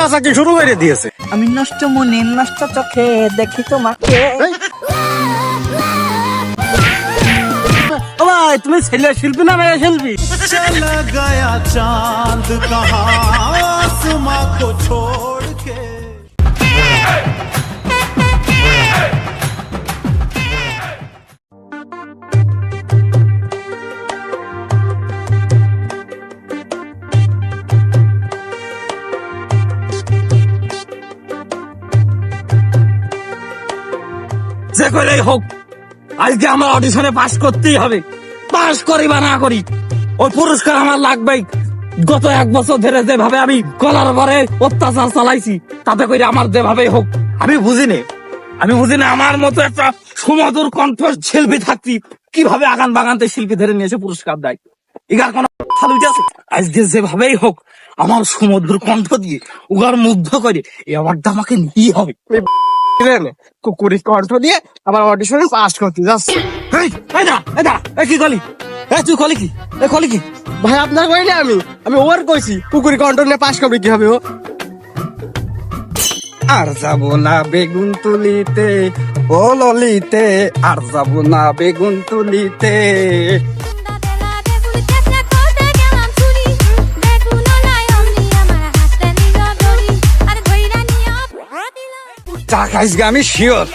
নাচানাচি শুরু করে দিয়েছে। আমি নষ্ট মনে নষ্ট চোখে দেখি তোমাকে। ও ভাই, তুমি ছেলে শিল্পী না মেয়ে শিল্পী? चला गया चांद कहाँ आसमां को छोड़ के। যে করেই হোক আজকে আমার অডিশনে পাস করতেই হবে। পাস করি বা না করি, ওই পুরস্কার আমার লাগবেই। গত 1 বছর ধরে যেভাবে আমি কলার পরে অত্যাচার চালাইছি, তাতে করে আমার যেভাবেই হোক, আমি বুঝিনি আমার মতো একটা সুমধুর কণ্ঠ শিল্পী থাকতি কিভাবে আগান বাগানতে শিল্পীদের নিয়ে এসে পুরস্কার দেয়। ইগার কোন আছে? আজকে যেভাবেই হোক আমার সুমধুর কণ্ঠ দিয়ে উগার মুগ্ধ করে এই অ্যাওয়ার্ডটা আমাকে নিতেই হবে। কুকুরি কণ্ঠ দিয়ে আমার অডিশনে পাস করতে যাচ্ছে। কি কলি? তুই কলি কি? কলি কি? ভাই আপনার কইলে আমি ওর কইছি কুকুরি কণ্ঠ নিয়ে পাস করবে কি হবে ও? আর যাব না বেগুন তুলিতে ও ললিতে, আর যাব না বেগুন তুলিতে। আজকে আমি শিওর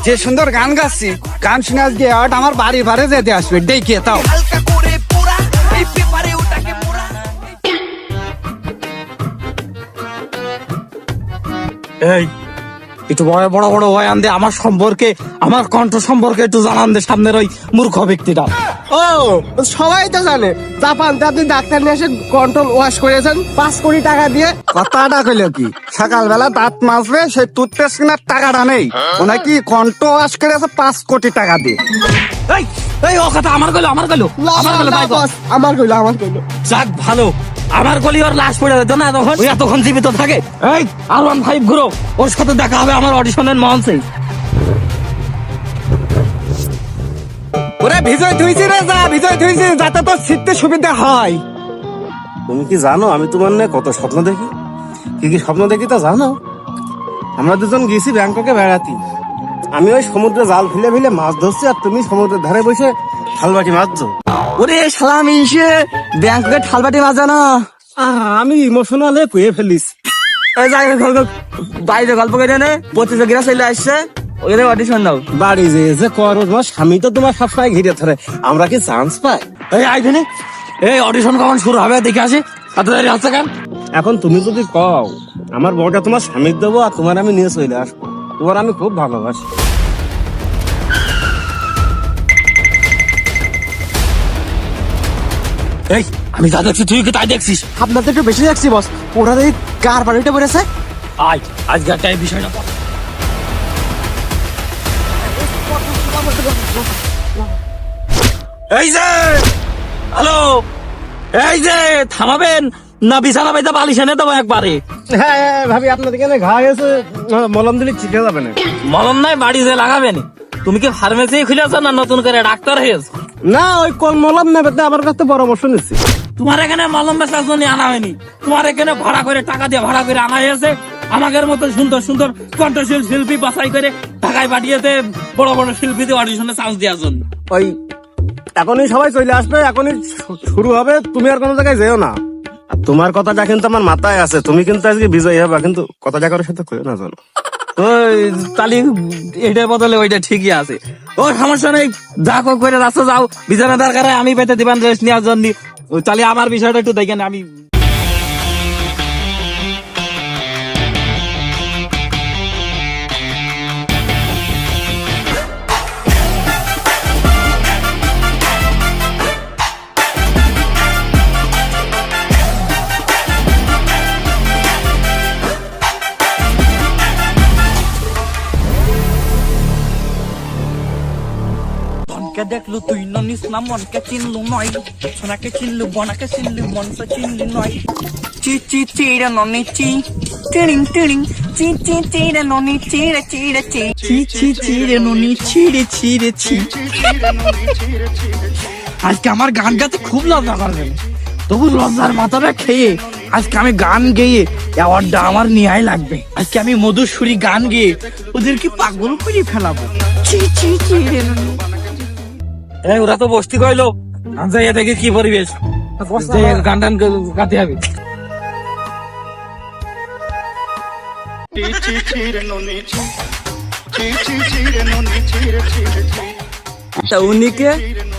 যে সুন্দর গান গাচ্ছি, গান শুনে আজকে আমার বাড়ি বাড়ি যেতে আসবে ডেকে তাও। এই একটু বড় বড় বয়ান দে আমার সম্পর্কে, আমার কণ্ঠ সম্পর্কে একটু জানান দে সামনের ওই মূর্খ ব্যক্তিটা। ও সবাই তো জানে জাপানতে আপনি ডাক্তার নিয়ে এসে কণ্ঠ ওয়াশ করেছেন 5 কোটি টাকা দিয়ে। কথাটা কইল কি সকালবেলা দাঁত মাজবে সেই টুথপেস্ট কেনার টাকাটা নেই, ও নাকি কণ্ঠ ওয়াশ করেছে 5 কোটি টাকা দিয়ে। এই ও কথা আমার কইলো আমার কইলো। যাক ভালো, আমার গলি ওর লাশ পড়ে যেত না এতক্ষণ জীবিত থাকে। এই R15 ঘুরো, ওর সাথে দেখা হবে আমার অডিশনের মঞ্চে। ওরে ভিজয় ধুইছি রে, যা ভিজয় ধুইছি যাতে তো ছিটতে সুবিধা হয়। তুমি কি জানো আমি তোমার নিয়ে কত স্বপ্ন দেখি? কি কি স্বপ্ন দেখি তা জানো? আমরা দুজন গেছি ব্যাংককে বেড়াতে। আমি ওই সমুদ্রে জাল ফেলে ফেলে মাছ ধরছি, আর তুমি সমুদ্রের ধারে বসে থালবাটি মাছছো। ওরে শালা আমি ব্যাংকে ঠালবাটি মাজা না। আমি ইমোশনাল হয়ে পুয়ে ফেলিস। বাইরে গল্প করে নে, প্রতিযোগীরা চলে আসছে, ওদের অডিশন দাও। বাড়ি যে করো, তোমার স্বামী তো তোমার সবসময় ঘিরে ধরে, আমরা কি চান্স পাই? এই আইখানে এই অডিশন কখন শুরু হবে দেখে আসে, এত দেরি হচ্ছে কেন? এখন তুমি যদি কও আমার বউটা তোমার স্বামীর দেবো, আর তোমার আমি নিয়ে চলে আসবো। তোমার আমি খুব ভালোবাসি। এই আমি যা দেখছি তুই কি তাই দেখছিস? আপনার তো একটু বেশি দেখছি বস, ওরা দেখি কার বাড়িটা পড়েছে। আয় আজকে একটা এই বিষয়টা বল। এই যে হ্যালো, এই যে থামাবেন না বিছানা বাইতে বালিশ এনে দেবো একবারে? হ্যাঁ ভাবি, আপনাদের এখানে ঘা গেছে, মলম দিলে ঠিক হয়ে যাবে না? মলম নাই, বাড়ি যে লাগাবেন। তুমি কি ফার্মেসি খুলেছ না নতুন করে ডাক্তার হয়েছো? না, ওই কোন মলম নেবে আমার কাছে পরামর্শ নিচ্ছি। তোমার এখানে মলম বেচার জন্য আনা হয়নি, তোমার এখানে ভাড়া করে টাকা দিয়ে ভাড়া করে আনা হয়েছে। আমাদের মতো সুন্দর সুন্দর কণ্ঠশীল শিল্পী বাছাই করে ঢাকায় পাঠিয়েছে বড় বড় শিল্পীদের অডিশনে চান্স দেওয়ার জন্য। ওই এখনই সবাই চলে আসবে, এখনই শুরু হবে, তুমি আর কোনো জায়গায় যেও না। আর তোমার কথাটা কিন্তু আমার মাথায় আছে, তুমি কিন্তু আজকে বিজয়ী হবে, কিন্তু কথাটা কারোর সাথে কইও না জানো। তালি এটার বদলে ওইটা ঠিকই আছে, ও সমস্যা নেই। যা করে রাস্তা যাও, বিছানা দরকার আমি পেতে দিবেন রেস্ট নেওয়ার জন্য। তাহলে আমার বিষয়টা একটু দেখেন। আমি দেখলো তুই ননিস না মনকে চিনলু নয়, সোনাকে চিনলু বনাকে চিনলু মনকে চিনলু নয়। চি চি চিড়ে ননি চি টিড়িং টিড়িং চি চি চিড়ে ননি চিড়ে চিড়ে চি চি চি চিড়ে ননি চিড়ে চিড়ে চি। আজকে আমার গান গাতে খুব লজ্জা করবে, তবু লজ্জার মাথাটা খেয়ে আজকে আমি গান গেয়ে অ্যাওয়ার্ডটা আমার নেওয়াই লাগবে। আজকে আমি মধুসূরি গান গেয়ে ওদেরকে পাগল করে ফেলাবো। ছি ছি ছি রে ননি। এই ওরা তো বসতি কইলো যাইয়া দেখি কি পরিবেশ, যে গান টান গাতে হবে। তা উনিকে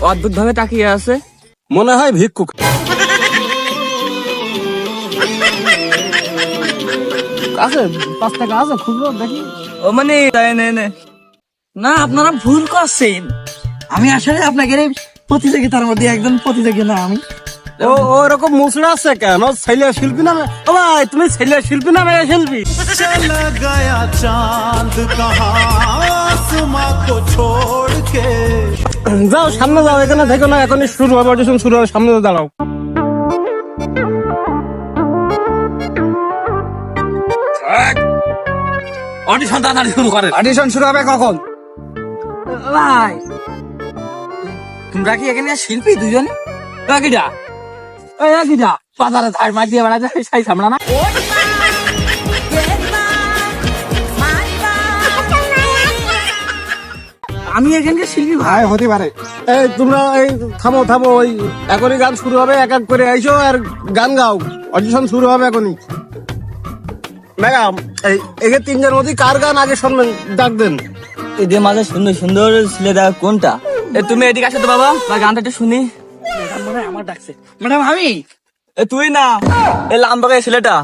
অদ্ভুত ভাবে তাকিয়ে আছে। মনে হয় ভিক্ষুক। আছে 5 টাকা আছে খুচরো দেখি। ও মানে না, আপনারা ভুল করছেন। আমি আসলে আপনাকে এই প্রতিযোগিতার মধ্যে একজন প্রতিযোগী না। আমি ও ওরকম মুসড়া আছে কেন? ছেলে শিল্পী না? ও ভাই তুমি ছেলে শিল্পী না মেয়ে শিল্পী? चला गया चांद कहाँ आसमां को छोड़ के। যাও সামনে যাও, এখানে দেখো না, এখনই শুরু হবে, অডিশন শুরু হবে, সামনে দাঁড়াও। অডিশন তাড়াতাড়ি শুরু করেন। অডিশন শুরু হবে কখন? ভাই, তোমরা কি এখানে শিল্পী দুজনে? একইটা এই একইটা বাজারে ধার মার দিয়ে বেড়াতে সাই সামলা না। আমি এখানকার শিল্পী ভাই। ভাই হতে পারে। এই তোমরা এই থামো থামো, ওই এখনই গান শুরু হবে, এক এক করে আইসো আর গান গাও, অডিশন শুরু হবে এখনই। ম্যাডাম এই এখানে 3 জনের মধ্যে কার গান আগে শুনবেন ডাক দেন। এদের মাঝে সুন্দর সুন্দর ছেলেটা কোনটা? তুমি এদিকে আসো তো বাবা, গানটা একটু শুনি। আমার ডাকছে ম্যাডাম। আমি তুই না, এই লাম্বাকে ছেলেটা।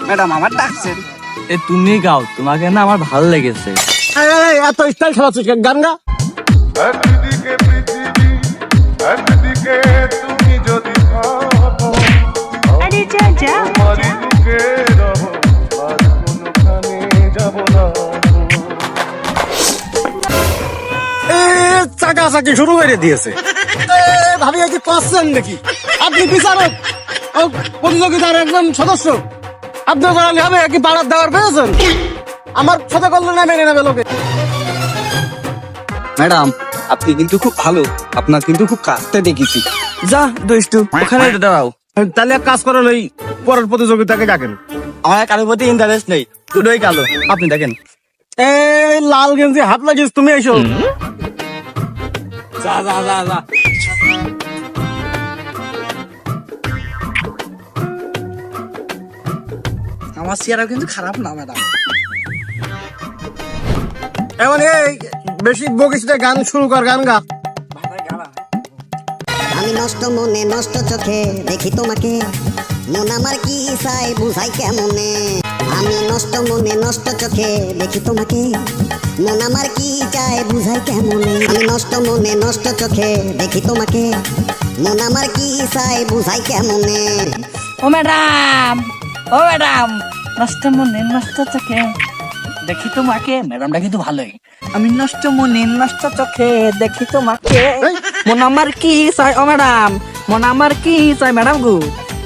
ম্যাডাম আমার ডাকছেন। তুমি গাও, তোমাকে না আমার ভালো লেগেছে। এই, এত স্টাইল খেলাচ্ছিস, গান গা। একদিকে পৃথিবী, একদিকে তুমি যদি ভাবো, তোমারই বুকে রবো, আর কোনোখানে যাব না। চাকা চাকি শুরু করে দিয়েছে। ভাবি কি পাচ্ছেন নাকি? আপনি বিচারক, ও প্রতিযোগিতার একজন সদস্য, আপনি করালে হবে কি? পাড়ার দেওয়ার পেয়েছেন, আমার সাথে করলে না মেনে নেবে লোকে। ম্যাডাম আপনি কিন্তু খুব ভালো, আপনার কিন্তু খুব কাজটা দেখেছি। যা দুষ্টু, ওখানে দাঁড়াও। তাহলে এক কাজ করেন, ওই পরের প্রতিযোগিতাকে ডাকেন। আমার কারোর প্রতি ইন্টারেস্ট নেই, দুটোই কালো। আপনি দেখেন। এই লাল গেঞ্জি হাত লাগিস, তুমি এসো। যা যা যা যা। আমার চেয়ারও কিন্তু খারাপ না ম্যাডাম। এমন এই বেশি বকিস না, গান শুরু কর, গান গা। আমি নষ্ট মনে নষ্ট চোখে দেখি তোমাকে, মন আমার কি চাই বুঝাই কেমনে। আমি নষ্ট মনে নষ্ট চোখে দেখি তোমাকে, মন আমার কি চাই বুঝাই কেমনে। আমি নষ্ট মনে নষ্ট চোখে দেখি তোমাকে, মন আমার কি চাই বুঝাই কেমনে। ও ম্যাডাম, ও ম্যাডাম, নষ্ট মনে নষ্ট চোখে দেখি তোমাকে। ম্যাডামটা কিন্তু ভালোই। আমি নষ্ট মনে নষ্ট চোখে দেখি তোমাকে, মন আমার কি চাই। ও ম্যাডাম, মন আমার কি চাই ম্যাডাম গো,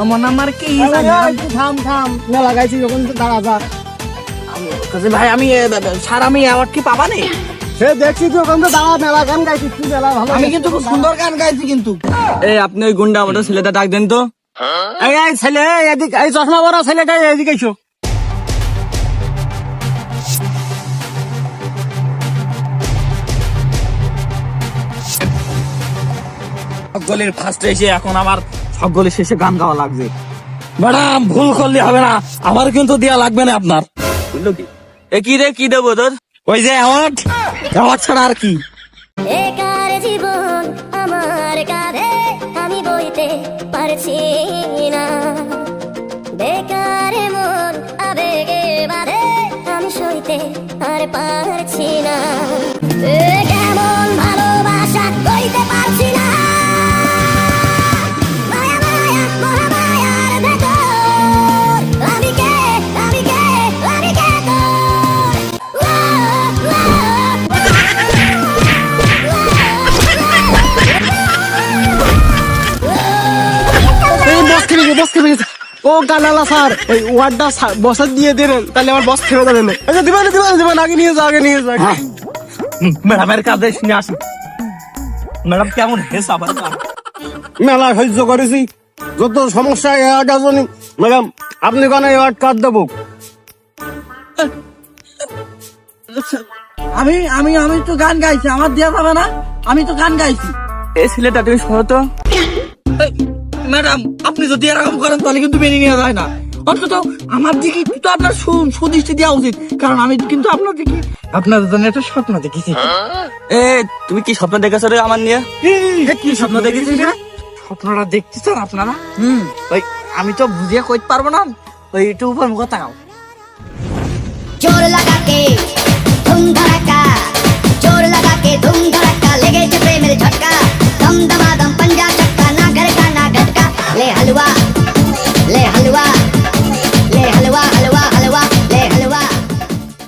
ও মন আমার কি চাই। থাম থাম, না লাগাইছি যখন দাঁড়া যা। ভাই আমি স্যার, আমি অ্যাওয়ার্ড কি পাবা নেই? সে দেখছি তুই ওখান থেকে দাঁড়া, মেলা গান গাইছিস তুই, মেলা ভালো। আমি কিন্তু খুব সুন্দর গান গাইছি কিন্তু। এই আপনি ওই গুন্ডা আমাদের ছেলেটা ডাক দেন তো। এই এই ছেলে, এদিকে, এই চশমা পরা ছেলেটা এদিকে এসো। গলির ফার্স্টে এসে এখন আমার সব গলি শেষে গান গাওয়া লাগবে। ম্যাডাম ভুল করলে হবে না, আমার কিন্তু দেয়া লাগবে না আপনার। এ কি রে, কি দেবো তোর? ওই যে অ্যাওয়ার্ড, অ্যাওয়ার্ড ছাড়া আর কি? একার জীবন আমার কাঁধে আমি বইতে পারছি না, বেকার মন আবেগে বাঁধে আমি সইতে আর পারছি না। এ কেমন ভালোবাসা কইতে পারছি না, মায়া মায়া মহামায়ার ভেতর আমি কে, আমি কে, আমি কে তোর। এই বস খেয়ে গেছে, বস খেয়ে গেছে। ও গালালা স্যার, ওই ওয়ার্ডটা বসার দিয়ে দেন, তাহলে আমার বস খেয়ে যাবে না। আচ্ছা দিবেন দিবেন দিবেন, আগে নিয়ে যাও, আগে নিয়ে যাও। ম্যাডামের কাজে শুনে আসি। ম্যাডাম কেমন হেস আবার মেলা সহ্য করেছি, যত সমস্যা অ্যাওয়ার্ড আসুন ম্যাডাম আপনি কেন অ্যাওয়ার্ড কার্ড দেবো? আমি আমি আমি তো গান গাইছি, আমার দেওয়া যাবে না? আমি তো গান গাইছি। এই ছেলেটা তুমি সহ তো। ম্যাডাম আপনি যদি এরকম করেন তাহলে কিন্তু মেনে নেওয়া যায় না। অন্তত আমার দিকে কিন্তু আপনার সুদৃষ্টি দেওয়া উচিত, কারণ আমি কিন্তু আপনার দিকে আপনাদের জন্য একটা স্বপ্ন দেখেছি। এ তুমি কি স্বপ্ন দেখেছো রে আমার নিয়ে? কি স্বপ্ন দেখেছি? স্বপ্নটা দেখতেছেন আপনারা? ওই আমি তো বুঝিয়ে কইতে পারবো না, ওই একটু উপর মুখ তাকাও। जोर लगा के